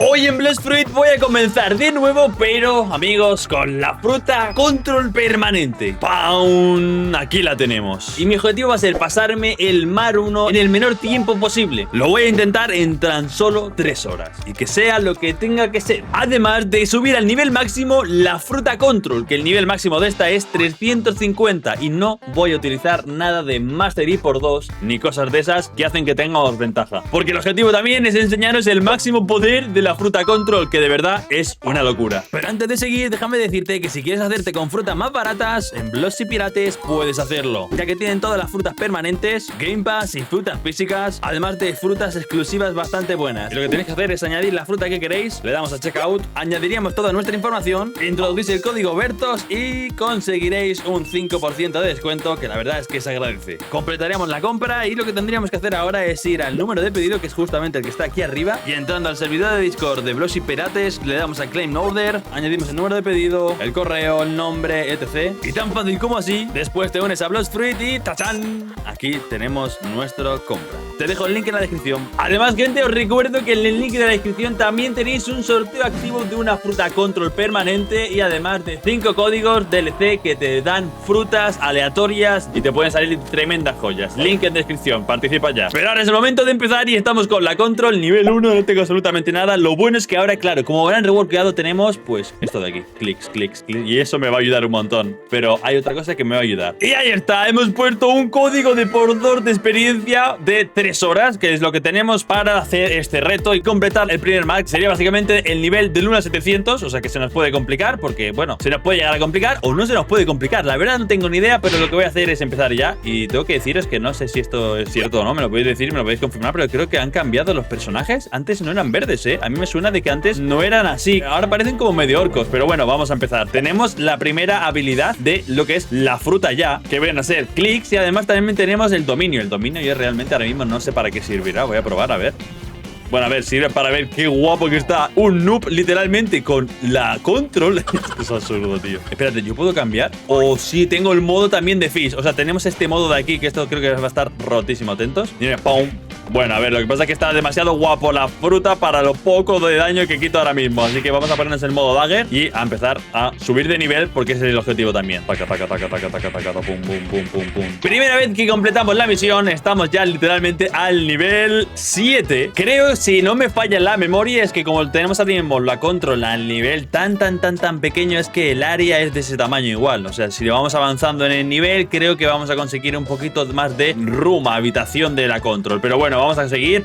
Hoy en Blast Fruit voy a comenzar de nuevo, pero amigos, con la fruta control permanente. ¡Pam! Aquí la tenemos. Y mi objetivo va a ser pasarme el Mar 1 en el menor tiempo posible. Lo voy a intentar en tan solo 3 horas. Y que sea lo que tenga que ser. Además de subir al nivel máximo la fruta control, que el nivel máximo de esta es 350. Y no voy a utilizar nada de Mastery por 2 ni cosas de esas que hacen que tengamos ventaja. Porque el objetivo también es enseñaros el máximo poder de la fruta control, que de verdad es una locura. Pero antes de seguir, déjame decirte que si quieres hacerte con frutas más baratas, en Bloxy Pirates puedes hacerlo, ya que tienen todas las frutas permanentes, Game Pass y frutas físicas, además de frutas exclusivas bastante buenas. Y lo que tenéis que hacer es añadir la fruta que queréis, le damos a checkout, añadiríamos toda nuestra información, introducís el código Bertos y conseguiréis un 5% de descuento, que la verdad es que se agradece. Completaríamos la compra y lo que tendríamos que hacer ahora es ir al número de pedido, que es justamente el que está aquí arriba, y entrando al servidor de Discord de Bloxy Pirates, le damos a Claim Order, añadimos el número de pedido, el correo, el nombre, etc. Y tan fácil como así, después te unes a Blast Fruit y ¡tachán! Aquí tenemos nuestra compra. Te dejo el link en la descripción. Además, gente, os recuerdo que en el link de la descripción también tenéis un sorteo activo de una fruta control permanente y además de 5 códigos DLC que te dan frutas aleatorias y te pueden salir tremendas joyas. Link en descripción, participa ya. Pero ahora es el momento de empezar y estamos con la control nivel 1, no tengo absolutamente nada. Lo bueno es que ahora, claro, como verán reworkeado tenemos, pues, esto de aquí, clics, clics, clics, y eso me va a ayudar un montón. Pero hay otra cosa que me va a ayudar. Y ahí está, hemos puesto un código de por 2 de experiencia de 3 horas, que es lo que tenemos para hacer este reto y completar el primer max. Sería básicamente el nivel del 1 a 700, o sea que se nos puede complicar, porque, bueno, se nos puede llegar a complicar o no se nos puede complicar. La verdad no tengo ni idea, pero lo que voy a hacer es empezar ya. Y tengo que deciros que no sé si esto es cierto o no, me lo podéis decir, me lo podéis confirmar, pero creo que han cambiado los personajes. Antes no eran verdes, A mí me suena de que antes no eran así. Ahora parecen como medio orcos, pero bueno, vamos a empezar. Tenemos la primera habilidad de lo que es la fruta ya, que vienen a ser clics, y además también tenemos el dominio. El dominio yo realmente ahora mismo no sé para qué servirá. Voy a probar, a ver. Bueno, a ver, sirve para ver qué guapo que está un noob literalmente con la control. Esto es absurdo, tío. Espérate, ¿yo puedo cambiar? O sí, tengo el modo también de Fish. O sea, tenemos este modo de aquí, que esto creo que va a estar rotísimo. Atentos. Mira, ¡pum! Bueno, a ver, lo que pasa es que está demasiado guapo la fruta para lo poco de daño que quito ahora mismo. Así que vamos a ponernos el modo dagger y a empezar a subir de nivel, porque ese es el objetivo también. Taca, taca, taca, taca, taca, taca, pum, pum, pum, pum, pum. Primera vez que completamos la misión, estamos ya literalmente al nivel 7. Creo, si no me falla la memoria, es que como tenemos ahora mismo la control al nivel tan pequeño, es que el área es de ese tamaño igual. O sea, si le vamos avanzando en el nivel, creo que vamos a conseguir un poquito más de room, habitación de la control. Pero bueno, vamos a seguir,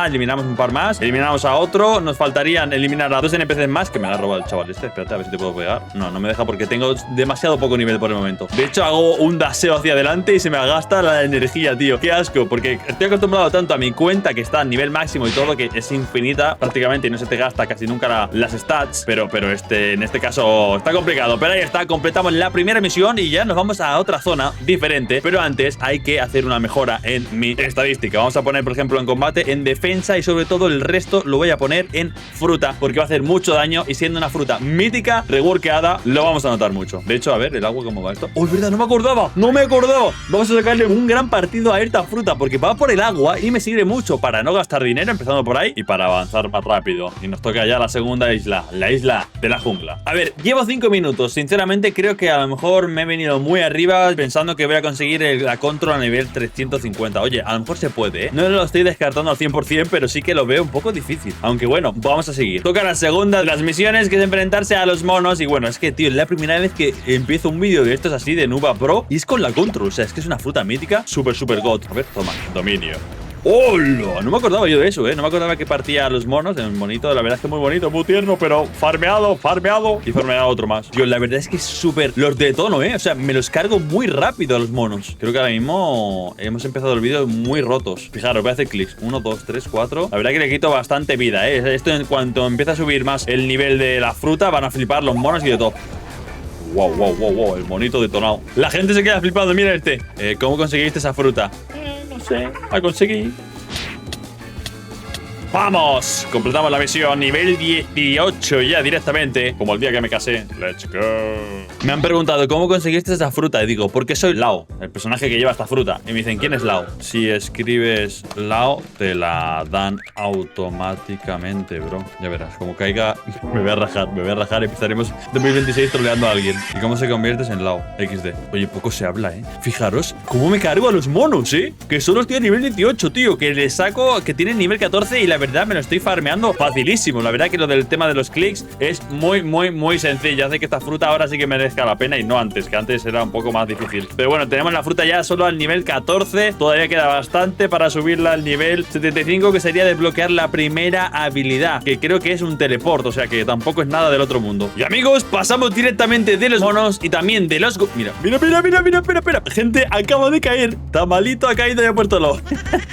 eliminamos un par más, eliminamos a otro, nos faltarían eliminar a 2 NPCs más, que me la ha robado el chaval este. Espérate a ver si te puedo pegar. No, no me deja porque tengo demasiado poco nivel por el momento. De hecho, hago un daseo hacia adelante y se me gasta la energía, tío. Qué asco, porque estoy acostumbrado tanto a mi cuenta, que está a nivel máximo y todo, que es infinita prácticamente y no se te gasta casi nunca las stats, pero en este caso está complicado. Pero ahí está, completamos la primera misión y ya nos vamos a otra zona diferente, pero antes hay que hacer una mejora en mi estadística. Vamos a poner, por ejemplo, en combate, en defensa, y sobre todo el resto lo voy a poner en fruta, porque va a hacer mucho daño y siendo una fruta mítica, reworkeada, lo vamos a notar mucho. De hecho, a ver, el agua, ¿cómo va esto? ¡Oh, es verdad! ¡No me acordaba! ¡No me acordaba! Vamos a sacarle un gran partido a esta fruta, porque va por el agua y me sirve mucho para no gastar dinero, empezando por ahí, y para avanzar más rápido. Y nos toca ya la segunda isla, la isla de la jungla. A ver, llevo 5 minutos. Sinceramente, creo que a lo mejor me he venido muy arriba pensando que voy a conseguir la control a nivel 350. Oye, a lo mejor se puede, No lo estoy descartando al 100%, pero sí que lo veo un poco difícil. Aunque bueno, vamos a seguir. Toca la segunda de las misiones, que es enfrentarse a los monos. Y bueno, es que, tío, es la primera vez que empiezo un vídeo de estos así, de Nuba Pro, y es con la control. O sea, es que es una fruta mítica, súper god. A ver, toma, dominio. ¡Hola! No me acordaba yo de eso, No me acordaba que partía a los monos. El monito, la verdad es que muy bonito, muy tierno, pero farmeado y farmeado otro más. Tío, la verdad es que es súper... Los detono, O sea, me los cargo muy rápido a los monos. Creo que ahora mismo hemos empezado el vídeo muy rotos. Fijaros, voy a hacer clics. 1, 2, 3, 4. La verdad que le quito bastante vida, Esto, en cuanto empieza a subir más el nivel de la fruta, van a flipar los monos y de todo. Wow, el monito detonado. La gente se queda flipando, mira este. ¿Cómo conseguiste esa fruta? No sé, la conseguí. ¡Vamos! Completamos la misión. Nivel 18 ya directamente. Como el día que me casé. Let's go. Me han preguntado ¿cómo conseguiste esa fruta? Y digo, porque soy Lao, el personaje que lleva esta fruta. Y me dicen, ¿quién es Lao? Si escribes Lao, te la dan automáticamente, bro. Ya verás, como caiga, me voy a rajar. Empezaremos 2026 troleando a alguien. ¿Y cómo se conviertes en Lao? XD. Oye, poco se habla, ¿eh? Fijaros cómo me cargo a los monos, ¿eh? Que solo estoy a nivel 18, tío. Que le saco, que tienen nivel 14 y la verdad me lo estoy farmeando facilísimo. La verdad que lo del tema de los clics es muy sencillo. Hace que esta fruta ahora sí que merezca la pena y no antes, que antes era un poco más difícil. Pero bueno, tenemos la fruta ya solo al nivel 14. Todavía queda bastante para subirla al nivel 75, que sería desbloquear la primera habilidad, que creo que es un teleport, o sea que tampoco es nada del otro mundo. Y amigos, pasamos directamente de los monos y también de los... Mira, espera. Gente, acabo de caer. Tamalito ha caído y ha puesto lo.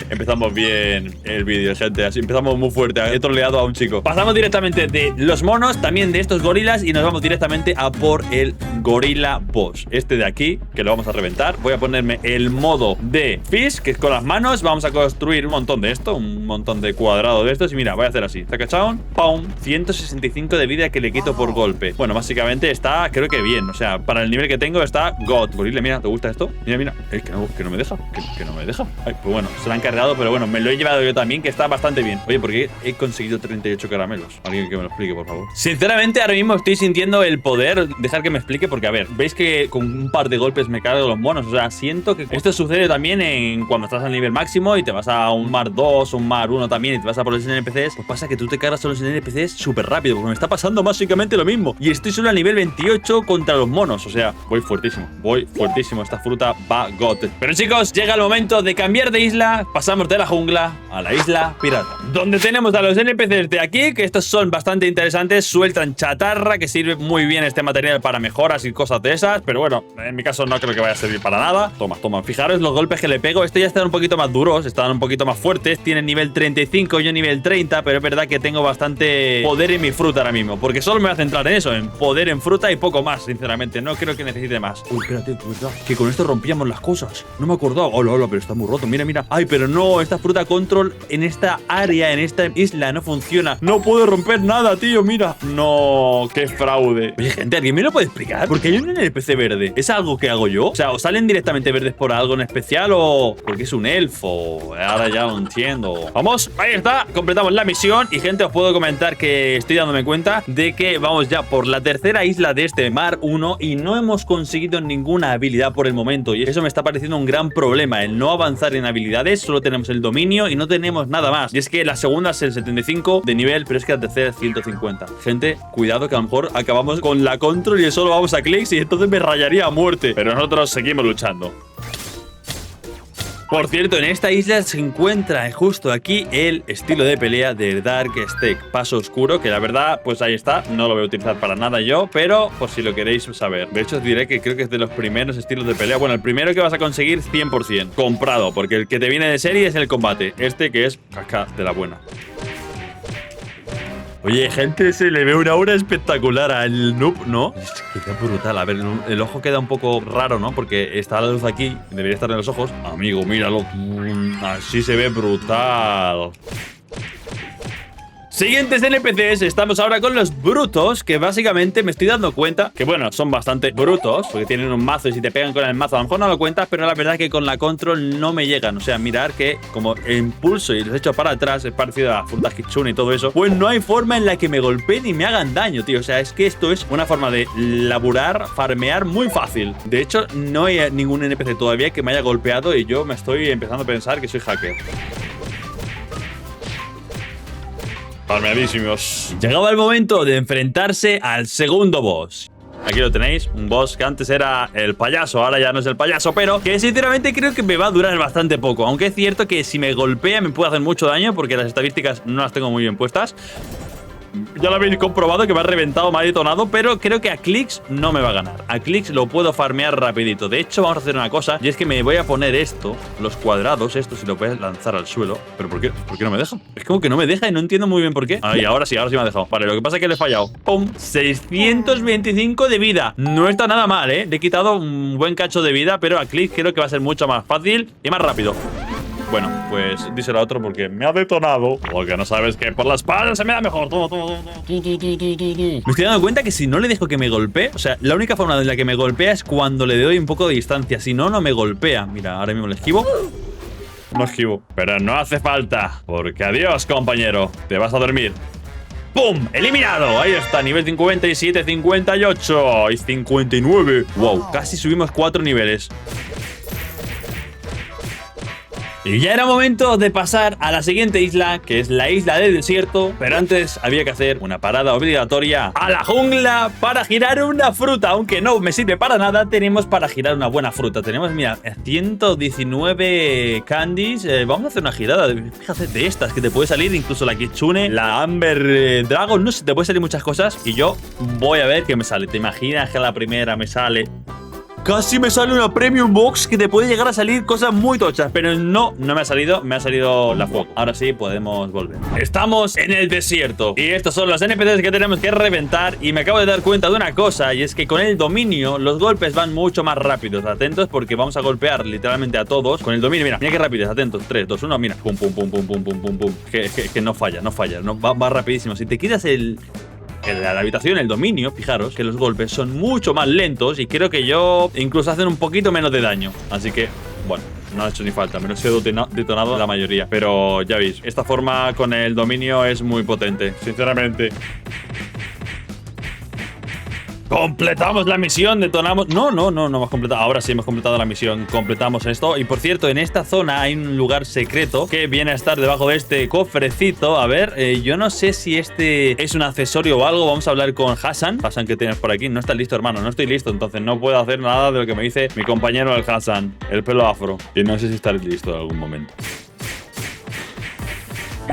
Empezamos bien el vídeo, gente. Así empezamos muy fuerte. He troleado a un chico. Pasamos directamente de los monos, también de estos gorilas, y nos vamos directamente a por el gorila boss. Este de aquí, que lo vamos a reventar. Voy a ponerme el modo de fish, que es con las manos. Vamos a construir un montón de esto, un montón de cuadrado de estos. Y mira, voy a hacer así. Tacachaun, pum, 165 de vida que le quito por golpe. Bueno, básicamente está, creo que bien. O sea, para el nivel que tengo está God. Gorila, mira, ¿te gusta esto? Mira. Que no me deja. Que no me deja. Ay, pues bueno, se lo han cargado, pero bueno, me lo he llevado yo también, que está bastante bien. Oye, ¿por qué he conseguido 38 caramelos? Alguien que me lo explique, por favor. Sinceramente, ahora mismo estoy sintiendo el poder. Dejar que me explique, porque a ver, veis que con un par de golpes me cargo los monos. O sea, siento que esto sucede también en cuando estás al nivel máximo y te vas a un mar 2, un mar 1 también, y te vas a por los NPCs. Pues pasa que tú te cargas a los NPCs súper rápido, porque me está pasando básicamente lo mismo. Y estoy solo a nivel 28 contra los monos. O sea, voy fuertísimo. Esta fruta va God. Pero chicos, llega el momento de cambiar de isla. Pasamos de la jungla a la isla pirata, donde tenemos a los NPCs de aquí, que estos son bastante interesantes. Sueltan chatarra, que sirve muy bien este material para mejoras y cosas de esas. Pero bueno, en mi caso no creo que vaya a servir para nada. Toma. Fijaros los golpes que le pego. Estos ya están un poquito más duros, están un poquito más fuertes. Tienen nivel 35, yo nivel 30. Pero es verdad que tengo bastante poder en mi fruta ahora mismo, porque solo me voy a centrar en eso, en poder en fruta y poco más, sinceramente. No creo que necesite más. Uy, espérate, ¿verdad? Que con esto rompíamos las cosas. No me acordaba. Hola, pero está muy roto. Mira. Ay, pero no, esta fruta control en esta área, en esta isla, no funciona. No puedo romper nada, tío, mira. No, qué fraude. Oye, gente, ¿alguien me lo puede explicar? ¿Por qué hay un NPC verde? ¿Es algo que hago yo? O sea, ¿o salen directamente verdes por algo en especial o porque es un elfo? Ahora ya lo entiendo. Vamos, ahí está. Completamos la misión y, gente, os puedo comentar que estoy dándome cuenta de que vamos ya por la tercera isla de este mar 1 y no hemos conseguido ninguna habilidad por el momento. Y eso me está pareciendo un gran problema, el no avanzar en habilidades. Solo tenemos el dominio y no tenemos nada más. Y es que la segunda es el 75 de nivel, pero es que la tercera es 150. Gente, cuidado que a lo mejor acabamos con la control y solo vamos a clics y entonces me rayaría a muerte. Pero nosotros seguimos luchando. Por cierto, en esta isla se encuentra justo aquí el estilo de pelea de Dark Stake, paso oscuro, que la verdad, pues ahí está. No lo voy a utilizar para nada yo, pero por si lo queréis saber. De hecho, os diré que creo que es de los primeros estilos de pelea. Bueno, el primero que vas a conseguir 100% comprado, porque el que te viene de serie es el combate. Este que es caca de la buena. Oye, gente, se le ve una aura espectacular al noob, ¿no? Es que queda brutal. A ver, el ojo queda un poco raro, ¿no? Porque está la luz aquí, debería estar en los ojos. Amigo, míralo. Así se ve brutal. Siguientes NPCs, estamos ahora con los brutos, que básicamente me estoy dando cuenta que, bueno, son bastante brutos, porque tienen un mazo y si te pegan con el mazo a lo mejor no lo cuentas, pero la verdad es que con la control no me llegan. O sea, mirar que como impulso y los echo para atrás, es parecido a las frutas Kitsune y todo eso, pues no hay forma en la que me golpeen y me hagan daño, tío. O sea, es que esto es una forma de laburar, farmear muy fácil. De hecho, no hay ningún NPC todavía que me haya golpeado y yo me estoy empezando a pensar que soy hacker. Farmeadísimos. Llegaba el momento de enfrentarse al segundo boss. Aquí lo tenéis, un boss que antes era el payaso, ahora ya no es el payaso, pero que sinceramente creo que me va a durar bastante poco. Aunque es cierto que si me golpea me puede hacer mucho daño, porque las estadísticas no las tengo muy bien puestas. Ya lo habéis comprobado que me ha reventado, me ha detonado, pero creo que a clics no me va a ganar. A clics lo puedo farmear rapidito. De hecho, vamos a hacer una cosa, y es que me voy a poner esto, los cuadrados, estos, y lo voy a lanzar al suelo. ¿Pero por qué? ¿Por qué no me deja? Es como que no me deja y no entiendo muy bien por qué. Ay, ahora sí me ha dejado. Vale, lo que pasa es que le he fallado. ¡Pum! 625 de vida. No está nada mal, ¿eh? Le he quitado un buen cacho de vida, pero a clics creo que va a ser mucho más fácil y más rápido. Bueno, pues díselo a otro porque me ha detonado. Porque no sabes que por la espalda se me da mejor. Me estoy dando cuenta que si no le dejo que me golpee, o sea, la única forma en la que me golpea es cuando le doy un poco de distancia. Si no, no me golpea. Mira, ahora mismo le esquivo. No esquivo. Pero no hace falta. Porque adiós, compañero. Te vas a dormir. ¡Pum! ¡Eliminado! Ahí está, nivel 57, 58 y 59. ¡Wow! Casi subimos 4 niveles. Y ya era momento de pasar a la siguiente isla, que es la isla del desierto. Pero antes había que hacer una parada obligatoria a la jungla para girar una fruta. Aunque no me sirve para nada, tenemos para girar una buena fruta. Tenemos, mira, 119 candies. Vamos a hacer una girada, fíjate, de estas que te puede salir. Incluso la Kitsune, la Amber Dragon. No sé, te puede salir muchas cosas. Y yo voy a ver qué me sale. ¿Te imaginas que a la primera me sale? Casi me sale una Premium Box que te puede llegar a salir cosas muy tochas. Pero no me ha salido la fuego. Ahora sí podemos volver. Estamos en el desierto y estos son los NPCs que tenemos que reventar. Y me acabo de dar cuenta de una cosa, y es que con el dominio los golpes van mucho más rápidos. Atentos porque vamos a golpear literalmente a todos. Con el dominio, mira qué rápido, atentos. 3, 2, 1, mira. Pum, pum, pum, pum, pum, pum, pum, pum. Que no falla. No, va rapidísimo. Si te quitas la habitación, el dominio, fijaros que los golpes son mucho más lentos y creo que yo incluso hacen un poquito menos de daño. Así que, bueno, no ha hecho ni falta, menos he detonado la mayoría. Pero ya veis, esta forma con el dominio es muy potente, sinceramente. Completamos la misión, detonamos... No hemos completado. Ahora sí hemos completado la misión. Completamos esto. Y por cierto, en esta zona hay un lugar secreto que viene a estar debajo de este cofrecito. A ver, yo no sé si este es un accesorio o algo. Vamos a hablar con Hassan. Hassan, ¿qué tienes por aquí? No estás listo, hermano. No estoy listo, entonces no puedo hacer nada de lo que me dice mi compañero el Hassan. El pelo afro. Y no sé si estaré listo en algún momento.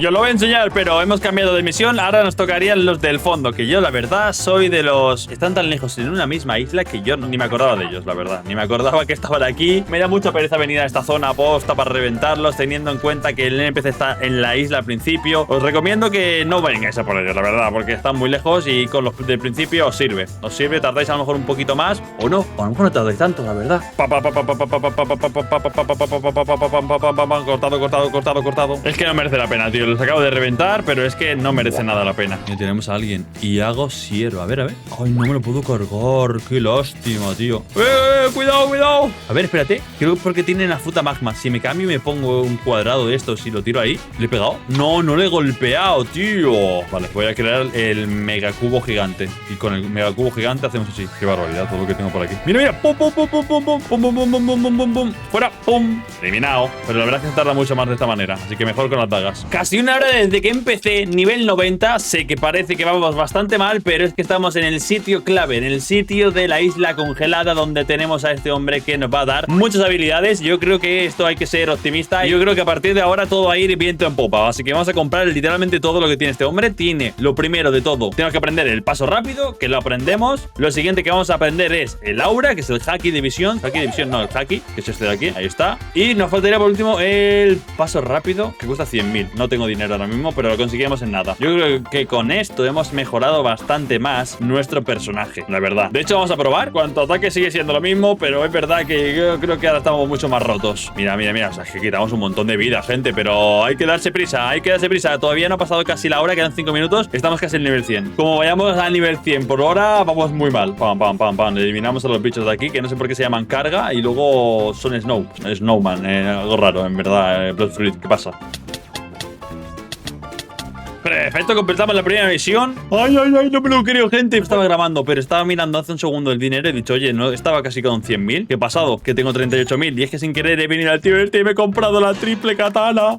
Yo lo voy a enseñar, pero hemos cambiado de misión. Ahora nos tocarían los del fondo, que yo la verdad soy de los... Están tan lejos en una misma isla que yo ni me acordaba de ellos, la verdad. Ni me acordaba que estaban aquí. Me da mucha pereza venir a esta zona posta para reventarlos, teniendo en cuenta que el NPC está en la isla al principio. Os recomiendo que no vengáis a por ellos, la verdad, porque están muy lejos y con los del principio os sirve. Os sirve, tardáis a lo mejor un poquito más, o no, o a lo mejor no tardáis tanto, la verdad. Cortado. Es que no merece la pena, tío. Los acabo de reventar, pero es que no merece nada la pena. Y tenemos a alguien. Y hago Siero. A ver. Ay, no me lo puedo cargar. Qué lástima, tío. Cuidado. A ver, espérate. Creo que porque tiene la fruta magma. Si me cambio y me pongo un cuadrado de estos y lo tiro ahí. ¿Le he pegado? No le he golpeado, tío. Vale, voy a crear el megacubo gigante. Y con el megacubo gigante hacemos así. Qué barbaridad todo lo que tengo por aquí. Mira. Pum. Fuera. Pum. Eliminado. Pero la verdad es que se tarda mucho más de esta manera. Así que mejor con las dagas. Casi una hora desde que empecé, nivel 90. Sé que parece que vamos bastante mal, pero es que estamos en el sitio clave, en el sitio de la isla congelada, donde tenemos a este hombre que nos va a dar muchas habilidades. Yo creo que esto hay que ser optimista. Yo creo que a partir de ahora todo va a ir viento en popa. Así que vamos a comprar literalmente todo lo que tiene este hombre. Tiene lo primero de todo. Tenemos que aprender el paso rápido, que lo aprendemos. Lo siguiente que vamos a aprender es el aura, que es el haki de visión. Haki de visión, no, el haki, que es este de aquí. Ahí está. Y nos faltaría por último el paso rápido, que cuesta 100.000. No tengo dinero ahora mismo, pero lo conseguimos en nada. Yo creo que con esto hemos mejorado bastante más nuestro personaje, la verdad. De hecho, vamos a probar. Cuanto ataque sigue siendo lo mismo, pero es verdad que yo creo que ahora estamos mucho más rotos. Mira. O sea, es que quitamos un montón de vida, gente, pero hay que darse prisa, Todavía no ha pasado casi la hora, quedan 5 minutos. Estamos casi en el nivel 100. Como vayamos al nivel 100 por hora, vamos muy mal. Pam. Eliminamos a los bichos de aquí, que no sé por qué se llaman carga, y luego son Snowman, algo raro, en verdad. Blood Fruit, ¿qué pasa? Perfecto, completamos la primera misión. Ay, no me lo creo, gente. Estaba grabando, pero estaba mirando hace un segundo el dinero y he dicho, oye, no estaba casi con 100.000. ¿Qué ha pasado? Que tengo 38.000. Y es que sin querer he venido al tío este y me he comprado la triple katana.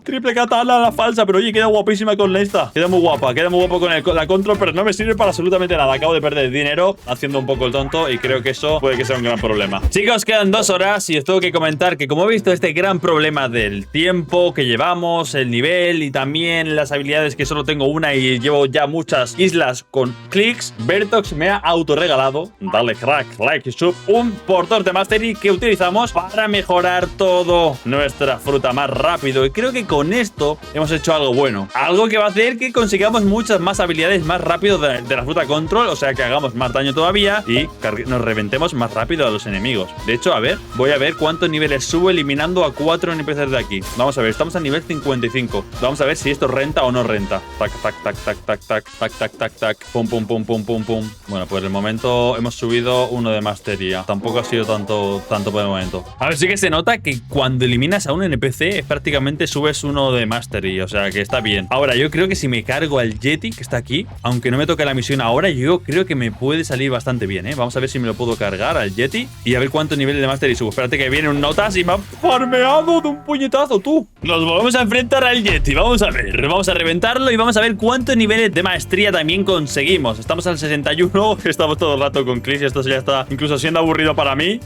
La falsa, pero oye, queda guapísima con esta. Queda muy guapa con la control, pero no me sirve para absolutamente nada. Acabo de perder dinero haciendo un poco el tonto y creo que eso puede que sea un gran problema. Chicos, quedan 2 horas y os tengo que comentar que como he visto este gran problema del tiempo que llevamos, el nivel y también las habilidades que solo tengo una una y llevo ya muchas islas con clics, Bertox me ha autorregalado, dale crack, like y sub, un portor de Mastery que utilizamos para mejorar todo nuestra fruta más rápido. Y creo que con esto hemos hecho algo bueno. Algo que va a hacer que consigamos muchas más habilidades más rápido de la fruta control, o sea que hagamos más daño todavía y nos reventemos más rápido a los enemigos. De hecho, a ver, voy a ver cuántos niveles subo eliminando a 4 NPCs de aquí. Vamos a ver, estamos a nivel 55. Vamos a ver si esto renta o no renta. Tac, tac, tac, tac, tac, tac, tac, tac, tac, tac. Pum, pum, pum, pum, pum, pum. Bueno, pues de momento hemos subido uno de mastería. Tampoco ha sido tanto por el momento. A ver, sí que se nota que cuando eliminas a un NPC prácticamente subes uno de mastery, o sea que está bien. Ahora, yo creo que si me cargo al Yeti que está aquí, aunque no me toque la misión ahora, yo creo que me puede salir bastante bien, ¿eh? Vamos a ver si me lo puedo cargar al Yeti y a ver cuántos niveles de mastery subo. Espérate que viene un notas y me ha farmeado de un puñetazo, tú. Nos volvemos a enfrentar al Yeti. Vamos a ver, vamos a reventarlo y vamos a ver cuántos niveles de maestría también conseguimos. Estamos al 61, estamos todo el rato con clics. Esto ya está incluso siendo aburrido para mí.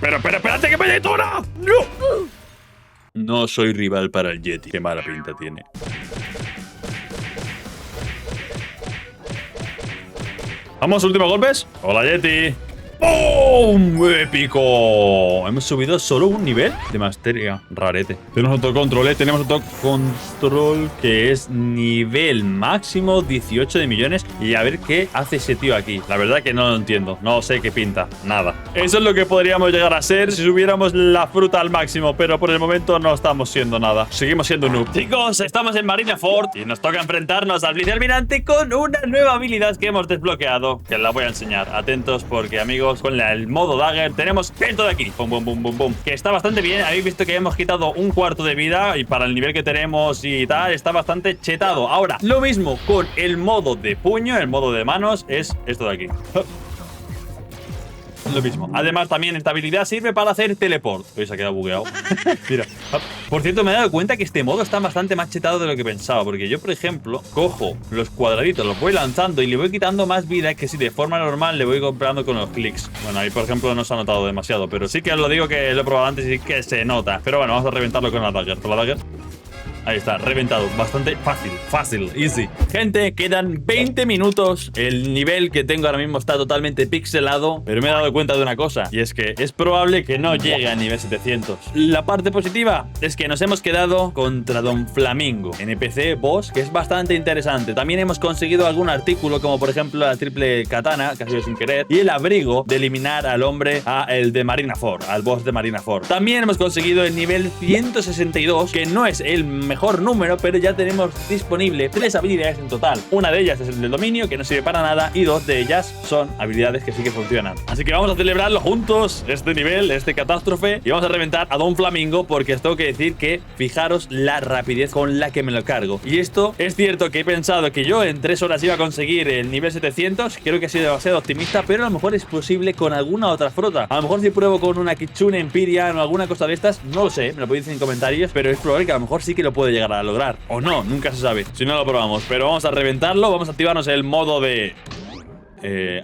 Pero espérate que me detona. ¡No! No soy rival para el Yeti. Qué mala pinta tiene. Vamos, últimos golpes. Hola, Yeti. ¡Boom! ¡Épico! Hemos subido solo un nivel de mastería. Rarete. Tenemos otro control, ¿eh? Tenemos otro control que es nivel máximo 18 de millones. Y a ver qué hace ese tío aquí. La verdad que no lo entiendo. No sé qué pinta. Nada. Eso es lo que podríamos llegar a ser si subiéramos la fruta al máximo. Pero por el momento no estamos siendo nada. Seguimos siendo noob. Chicos, estamos en Marineford y nos toca enfrentarnos al Blitz Almirante con una nueva habilidad que hemos desbloqueado. Que la voy a enseñar. Atentos porque, amigos, con el modo Dagger tenemos esto de aquí. Pum, pum, pum, pum, pum. Que está bastante bien. Habéis visto que hemos quitado un cuarto de vida y para el nivel que tenemos y tal, está bastante chetado. Ahora, lo mismo con el modo de puño, el modo de manos, es esto de aquí. Lo mismo. Además, también esta habilidad sirve para hacer teleport. Hoy se ha quedado bugueado. Mira. Por cierto, me he dado cuenta que este modo está bastante más chetado de lo que pensaba. Porque yo, por ejemplo, cojo los cuadraditos, los voy lanzando y le voy quitando más vida que si de forma normal le voy comprando con los clics. Bueno, ahí, por ejemplo, no se ha notado demasiado. Pero sí que os lo digo que lo he probado antes y sí que se nota. Pero bueno, vamos a reventarlo con la dagger. Con la dagger. Ahí está, reventado. Bastante fácil, easy. Gente, quedan 20 minutos. El nivel que tengo ahora mismo está totalmente pixelado. Pero me he dado cuenta de una cosa. Y es que es probable que no llegue a nivel 700. La parte positiva es que nos hemos quedado contra Don Flamingo, NPC boss, que es bastante interesante. También hemos conseguido algún artículo, como por ejemplo la triple katana, que ha sido sin querer. Y el abrigo de eliminar al hombre, el de Marineford, al boss de Marineford. También hemos conseguido el nivel 162, que no es el mejor número, pero ya tenemos disponible 3 habilidades en total. Una de ellas es el del dominio, que no sirve para nada, y 2 de ellas son habilidades que sí que funcionan. Así que vamos a celebrarlo juntos, este nivel, este catástrofe, y vamos a reventar a Don Flamingo, porque os tengo que decir que fijaros la rapidez con la que me lo cargo. Y esto es cierto que he pensado que yo en 3 horas iba a conseguir el nivel 700, creo que he sido demasiado optimista, pero a lo mejor es posible con alguna otra fruta. A lo mejor si pruebo con una Kitsune Empyrean o alguna cosa de estas, no lo sé, me lo podéis decir en comentarios, pero es probable que a lo mejor sí que lo puedo llegar a lograr. O no, nunca se sabe. Si no lo probamos. Pero vamos a reventarlo. Vamos a activarnos el modo de...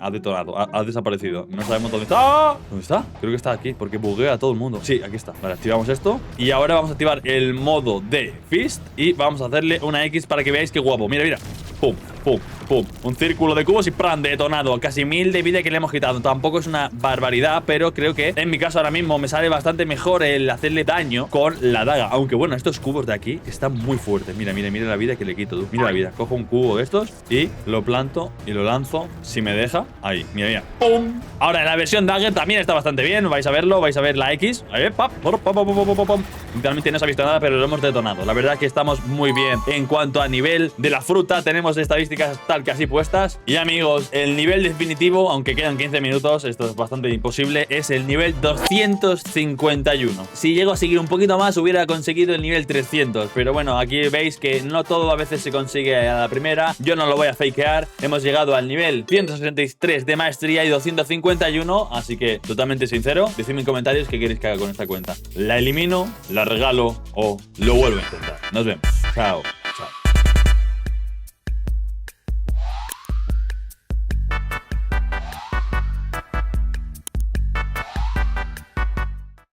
ha detonado, ha desaparecido. No sabemos dónde está. ¿Dónde está? Creo que está aquí, porque buguea a todo el mundo. Sí, aquí está. Vale, activamos esto. Y ahora vamos a activar el modo de Fist. Y vamos a hacerle una X para que veáis qué guapo. Mira, mira. Pum, pum, pum. Un círculo de cubos y ¡pran! Detonado. Casi 1000 de vida que le hemos quitado. Tampoco es una barbaridad, pero creo que en mi caso ahora mismo me sale bastante mejor el hacerle daño con la daga. Aunque bueno, estos cubos de aquí están muy fuertes. Mira, mira, mira la vida que le quito, tú. Mira la vida. Cojo un cubo de estos y lo planto y lo lanzo. Si me deja. Ahí, mira, mira. ¡Pum! Ahora en la versión Dagger también está bastante bien. Vais a verlo, vais a ver la X. Ahí, pap, pop, pop, pop, pop, pop, pop. Literalmente no se ha visto nada, pero lo hemos detonado. La verdad que estamos muy bien. En cuanto a nivel de la fruta, tenemos estadísticas tal que así puestas. Y amigos, el nivel definitivo, aunque quedan 15 minutos, esto es bastante imposible, es el nivel 251. Si llego a seguir un poquito más, hubiera conseguido el nivel 300. Pero bueno, aquí veis que no todo a veces se consigue a la primera. Yo no lo voy a fakear. Hemos llegado al nivel 163 de maestría y 251. Así que, totalmente sincero, decidme en comentarios qué queréis que haga con esta cuenta. ¿La elimino, la regalo o lo vuelvo a intentar? Nos vemos. Chao.